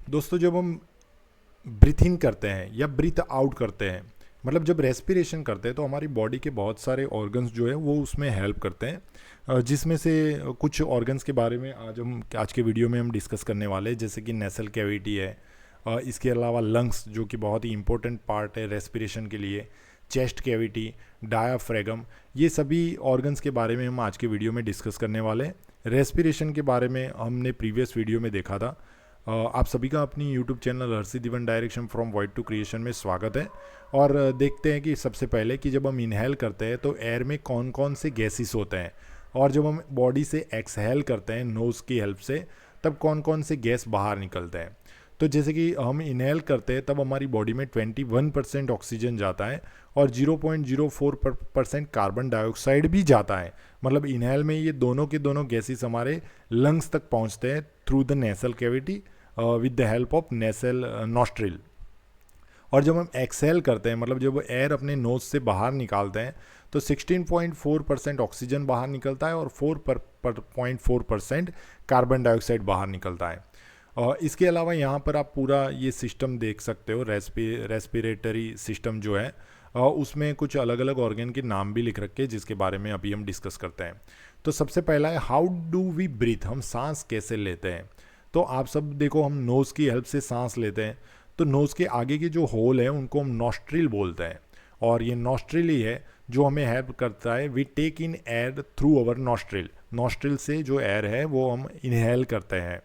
दोस्तों, जब हम ब्रीथ इन करते हैं या ब्रीथ आउट करते हैं, मतलब जब रेस्पिरेशन करते हैं, तो हमारी बॉडी के बहुत सारे ऑर्गन्स जो है वो उसमें हेल्प करते हैं, जिसमें से कुछ ऑर्गन्स के बारे में आज के वीडियो में हम डिस्कस करने वाले हैं, जैसे कि नेसल कैविटी है। इसके अलावा लंग्स, जो कि बहुत ही इंपॉर्टेंट पार्ट है रेस्पिरेशन के लिए, चेस्ट कैविटी, डायाफ्रेगम, ये सभी ऑर्गन्स के बारे में हम आज के वीडियो में डिस्कस करने वाले हैं। रेस्पिरेशन के बारे में हमने प्रीवियस वीडियो में देखा था। आप सभी का अपनी YouTube channel Harshit one direction from void to creation में स्वागत है। और देखते हैं कि सबसे पहले कि जब हम इनहेल करते हैं तो एयर में कौन कौन से गैसेस होते हैं, और जब हम बॉडी से एक्सहेल करते हैं नोज़ की हेल्प से, तब कौन कौन से गैस बाहर निकलते हैं। तो जैसे कि हम इनहेल करते हैं तब हमारी बॉडी में 21% ऑक्सीजन जाता है और 0.04% कार्बन डाइऑक्साइड भी जाता है। मतलब इनहेल में ये दोनों के दोनों गैसेस हमारे लंग्स तक पहुंचते हैं through the nasal cavity with the help of nasal nostril. और जब हम एक्सहेल करते हैं, मतलब जब एयर अपने नोज से बाहर निकालते हैं, तो 16.4% ऑक्सीजन बाहर निकलता है और 4.4% कार्बन डाइऑक्साइड बाहर निकलता है। इसके अलावा यहाँ पर आप पूरा ये सिस्टम देख सकते हो, रेस्पिरेटरी सिस्टम जो है, उसमें कुछ अलग अलग ऑर्गन के नाम भी लिख रखे हैं, जिसके बारे में अभी हम डिस्कस करते हैं। तो सबसे पहला है हाउ डू वी ब्रीथ, हम सांस कैसे लेते हैं। तो आप सब देखो, हम नोज़ की हेल्प से सांस लेते हैं, तो नोज़ के आगे के जो होल है उनको हम नॉस्ट्रिल बोलते हैं, और ये नॉस्ट्रिल ही है जो हमें हेल्प करता है। We take in air through our nostril, nostril से जो एयर है वो हम इनहेल करते हैं।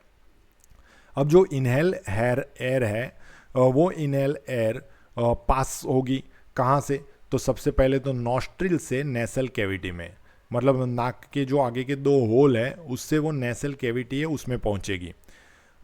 अब जो इनहेल एयर है, वो इनहेल एयर पास होगी कहाँ से, तो सबसे पहले तो नॉस्ट्रिल से नेसल कैविटी में, मतलब नाक के जो आगे के दो होल है उससे वो नेसल कैविटी है उसमें पहुँचेगी।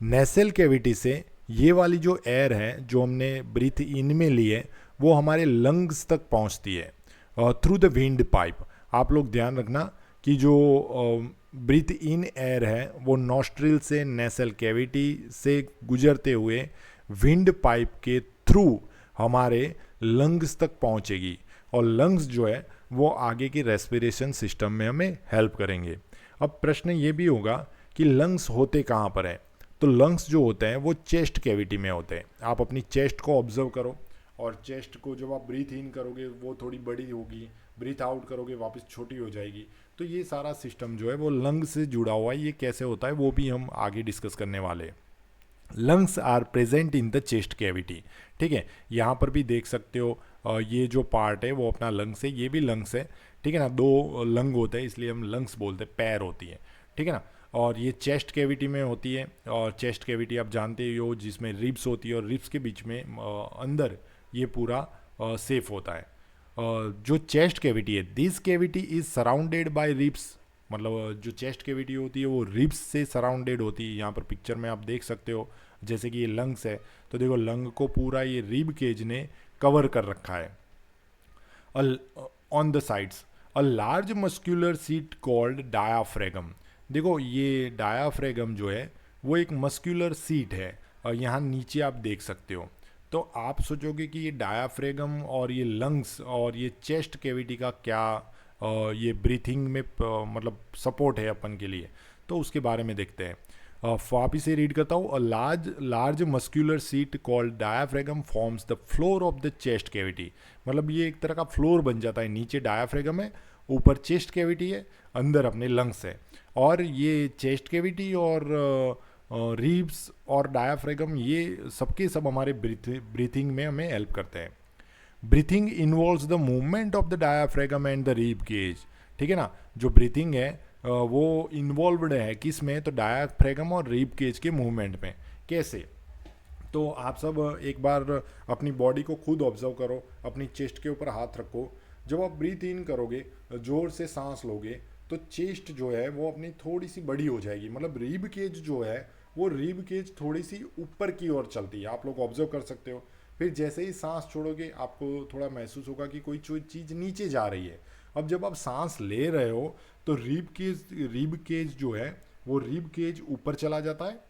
नेसल कैविटी से ये वाली जो एयर है जो हमने ब्रीथ इन में ली है, वो हमारे लंग्स तक पहुंचती है थ्रू द विंड पाइप। आप लोग ध्यान रखना कि जो ब्रीथ इन एयर है वो नॉस्ट्रिल से नेसल कैविटी से गुजरते हुए विंड पाइप के थ्रू हमारे लंग्स तक पहुंचेगी, और लंग्स जो है वो आगे की रेस्पिरेशन सिस्टम में हमें हेल्प करेंगे। अब प्रश्न ये भी होगा कि लंग्स होते कहाँ पर हैं। तो लंग्स जो होते हैं वो चेस्ट कैविटी में होते हैं। आप अपनी चेस्ट को ऑब्जर्व करो, और चेस्ट को जब आप ब्रीथ इन करोगे वो थोड़ी बड़ी होगी, ब्रीथ आउट करोगे वापस छोटी हो जाएगी। तो ये सारा सिस्टम जो है वो लंग से जुड़ा हुआ है। ये कैसे होता है वो भी हम आगे डिस्कस करने वाले हैं। Lungs are present in the chest cavity, ठीक है। यहाँ पर भी देख सकते हो, ये जो पार्ट है वो अपना लंग्स है, ये भी लंग्स है, ठीक है ना। दो लंग होते हैं इसलिए हम लंग्स बोलते हैं, पैर होती है, ठीक है ना। और ये चेस्ट कैविटी में होती है, और चेस्ट कैविटी आप जानते ही हो जिसमें रिब्स होती है, और रिब्स के बीच में अंदर ये पूरा सेफ होता है। जो चेस्ट कैविटी है, this cavity is surrounded by ribs, मतलब जो चेस्ट कैविटी होती है वो रिब्स से सराउंडेड होती है। यहाँ पर पिक्चर में आप देख सकते हो, जैसे कि ये लंग्स है, तो देखो लंग को पूरा ये रिब केज ने कवर कर रखा है। On the sides a large muscular sheet called diaphragm. देखो ये डायाफ्रेगम जो है वो एक मस्क्यूलर सीट है, और यहाँ नीचे आप देख सकते हो। तो आप सोचोगे कि ये डायाफ्रेगम और ये लंग्स और ये चेस्ट कैविटी का क्या ये ब्रीथिंग में मतलब सपोर्ट है अपन के लिए, तो उसके बारे में देखते हैं। वापिस से रीड करता हूँ। Large muscular sheet called diaphragm forms the floor of the chest cavity. मतलब ये एक तरह का फ्लोर बन जाता है, नीचे डायाफ्रेगम है, ऊपर चेस्ट कैविटी है, अंदर अपने लंग्स है। और ये चेस्ट कैविटी और रीब्स और डायाफ्रेगम ये सबके सब हमारे ब्रीथिंग में हमें हेल्प करते हैं। Breathing involves the movement of the diaphragm and the rib cage, ठीक है ना। जो ब्रीथिंग है वो इन्वॉल्व्ड है किस में, तो डायाफ्रेगम और रीब केज के मूवमेंट में। कैसे, तो आप सब एक बार अपनी बॉडी को खुद ऑब्जर्व करो, अपनी चेस्ट के ऊपर हाथ रखो। जब आप ब्रीथ इन करोगे, जोर से सांस लोगे, तो चेस्ट जो है वो अपनी थोड़ी सी बड़ी हो जाएगी, मतलब रीब केज जो है वो रीब केज थोड़ी सी ऊपर की ओर चलती है, आप लोग ऑब्जर्व कर सकते हो। फिर जैसे ही सांस छोड़ोगे आपको थोड़ा महसूस होगा कि कोई चीज़ नीचे जा रही है। अब जब आप सांस ले रहे हो तो रीब केज जो है वो रीब केज ऊपर चला जाता है,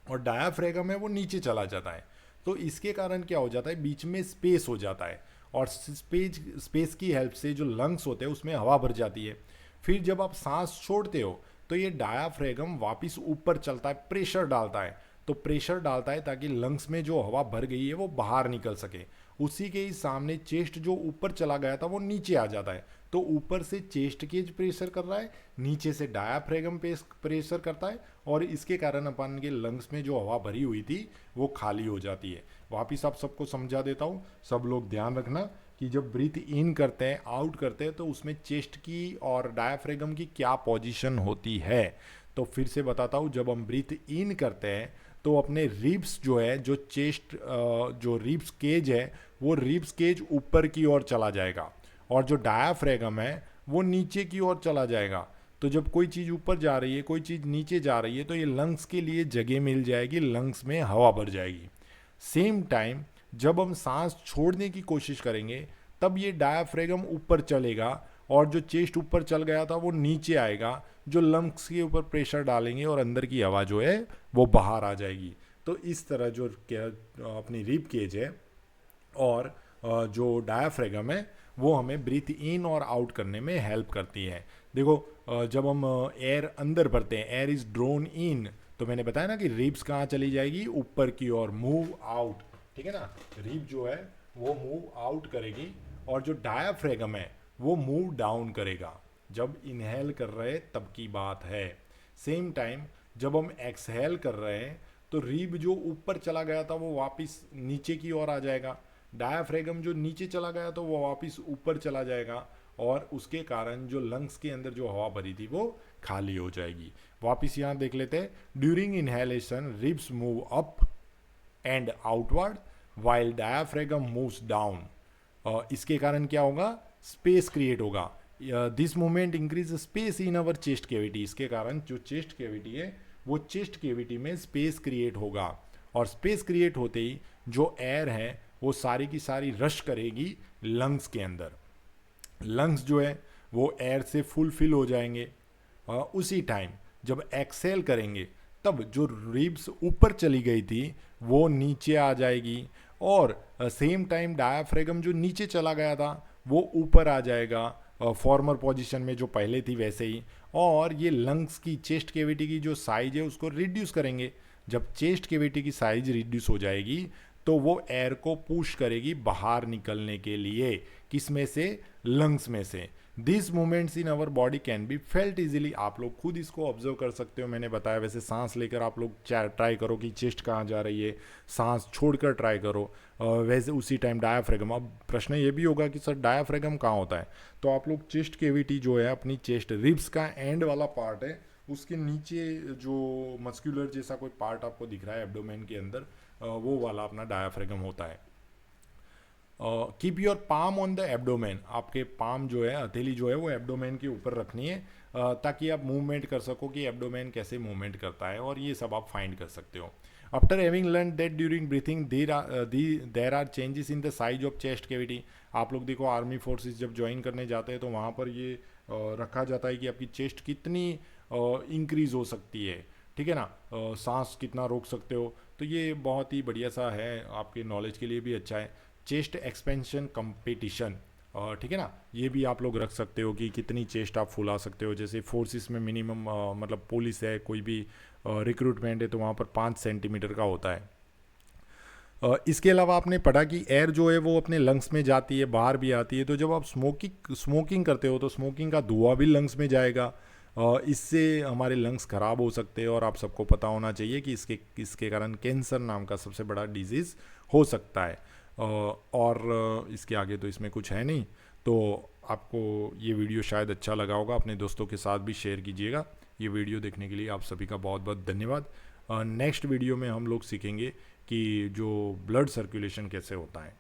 और डायाफ्रेगम है वो नीचे चला जाता है। तो इसके कारण क्या हो जाता है, बीच में स्पेस हो जाता है, और स्पेस की हेल्प से जो लंग्स होते हैं उसमें हवा भर जाती है। फिर जब आप सांस छोड़ते हो तो ये डायाफ्रेगम वापस ऊपर चलता है, प्रेशर डालता है, तो प्रेशर डालता है ताकि लंग्स में जो हवा भर गई है वो बाहर निकल सके। उसी के ही सामने चेस्ट जो ऊपर चला गया था वो नीचे आ जाता है। तो ऊपर से चेस्ट केज प्रेशर कर रहा है, नीचे से डायाफ्रागम प्रेशर करता है, और इसके कारण अपन के लंग्स में जो हवा भरी हुई थी वो खाली हो जाती है। वापिस आप सबको समझा देता हूँ, सब लोग ध्यान रखना कि जब ब्रीथ इन करते हैं, आउट करते हैं, तो उसमें चेस्ट की और डायाफ्रागम की क्या पोजीशन होती है। तो फिर से बताता हूँ, जब हम ब्रीथ इन करते हैं तो अपने रिब्स जो है, जो चेस्ट जो रिब्स केज है, वो रिब्स केज ऊपर की ओर चला जाएगा, और जो डायाफ्रागम है वो नीचे की ओर चला जाएगा। तो जब कोई चीज़ ऊपर जा रही है, कोई चीज़ नीचे जा रही है, तो ये लंग्स के लिए जगह मिल जाएगी, लंग्स में हवा भर जाएगी। सेम टाइम जब हम सांस छोड़ने की कोशिश करेंगे तब ये डायाफ्रागम ऊपर चलेगा, और जो चेस्ट ऊपर चल गया था वो नीचे आएगा, जो लंग्स के ऊपर प्रेशर डालेंगे और अंदर की हवा जो है वो बाहर आ जाएगी। तो इस तरह जो अपनी रिब केज है और जो डायाफ्रागम है वो हमें ब्रीथ इन और आउट करने में हेल्प करती है। देखो, जब हम एयर अंदर भरते हैं, एयर इज ड्रोन इन, तो मैंने बताया ना कि रिब्स कहाँ चली जाएगी, ऊपर की ओर, मूव आउट, ठीक है ना। रिब जो है वो मूव आउट करेगी, और जो डायाफ्रागम है वो मूव डाउन करेगा। जब इनहेल कर रहे हैं तब की बात है। सेम टाइम जब हम एक्सहेल कर रहे हैं तो रिब जो ऊपर चला गया था वो वापस नीचे की ओर आ जाएगा, डायाफ्रागम जो नीचे चला गया तो वो वापस ऊपर चला जाएगा, और उसके कारण जो लंग्स के अंदर जो हवा भरी थी वो खाली हो जाएगी। वापस यहाँ देख लेते हैं, during inhalation ribs move up and outward while diaphragm moves down. इसके कारण क्या होगा, स्पेस क्रिएट होगा। This movement increase space in our chest cavity. इसके कारण जो चेस्ट कैविटी है वो चेस्ट कैविटी में स्पेस क्रिएट होगा, और स्पेस क्रिएट होते ही जो एयर है वो सारी की सारी रश करेगी लंग्स के अंदर। लंग्स जो है वो एयर से फुलफिल हो जाएंगे। उसी टाइम जब एक्सेल करेंगे तब जो रिब्स ऊपर चली गई थी वो नीचे आ जाएगी, और सेम टाइम डायाफ्रागम जो नीचे चला गया था वो ऊपर आ जाएगा, फॉर्मर पोजीशन में जो पहले थी वैसे ही। और ये लंग्स की, चेस्ट कैविटी की जो साइज है उसको रिड्यूस करेंगे। जब चेस्ट कैविटी की साइज रिड्यूस हो जाएगी तो वो एयर को पुश करेगी बाहर निकलने के लिए, किस में से, लंग्स में से। This movements in our body can be felt easily. आप लोग खुद इसको ऑब्जर्व कर सकते हो, मैंने बताया वैसे। सांस लेकर आप लोग ट्राई करो कि चेस्ट कहाँ जा रही है, सांस छोड़कर ट्राई करो। वैसे उसी टाइम डायाफ्रागम, अब प्रश्न ये भी होगा कि सर डायाफ्रागम कहाँ होता है, तो आप लोग चेस्ट कैविटी जो है, अपनी चेस्ट रिब्स का एंड वाला पार्ट है, उसके नीचे जो मस्कुलर जैसा कोई पार्ट आपको दिख रहा है एब्डोमेन के अंदर, वो वाला अपना डायाफ्रागम होता है। Keep your palm on the abdomen. आपके पाम जो है, हथेली जो है वो एब्डोमेन के ऊपर रखनी है, ताकि आप मूवमेंट कर सको कि एब्डोमेन कैसे मूवमेंट करता है, और ये सब आप फाइंड कर सकते हो। After having learn that during breathing there are changes in the size of chest cavity. आप लोग देखो, आर्मी फोर्सेस जब ज्वाइन करने जाते हैं तो वहाँ पर ये रखा जाता है कि आपकी चेस्ट कितनी इंक्रीज हो सकती है, ठीक है ना, सांस कितना रोक सकते हो। तो ये बहुत ही बढ़िया सा है, आपके नॉलेज के लिए भी अच्छा है। चेस्ट एक्सपेंशन कंपटीशन, ठीक है ना, ये भी आप लोग रख सकते हो कि कितनी चेस्ट आप फुला सकते हो। जैसे फोर्सेस में मिनिमम, मतलब पुलिस है, कोई भी रिक्रूटमेंट है, तो वहाँ पर 5 सेंटीमीटर का होता है। इसके अलावा आपने पढ़ा कि एयर जो है वो अपने लंग्स में जाती है, बाहर भी आती है। तो जब आप स्मोकिंग करते हो तो स्मोकिंग का धुआं भी लंग्स में जाएगा, इससे हमारे लंग्स ख़राब हो सकते हैं। और आप सबको पता होना चाहिए कि इसके कारण कैंसर नाम का सबसे बड़ा डिजीज़ हो सकता है। और इसके आगे तो इसमें कुछ है नहीं। तो आपको ये वीडियो शायद अच्छा लगा होगा, अपने दोस्तों के साथ भी शेयर कीजिएगा। ये वीडियो देखने के लिए आप सभी का बहुत बहुत धन्यवाद। नेक्स्ट वीडियो में हम लोग सीखेंगे कि जो ब्लड सर्कुलेशन कैसे होता है।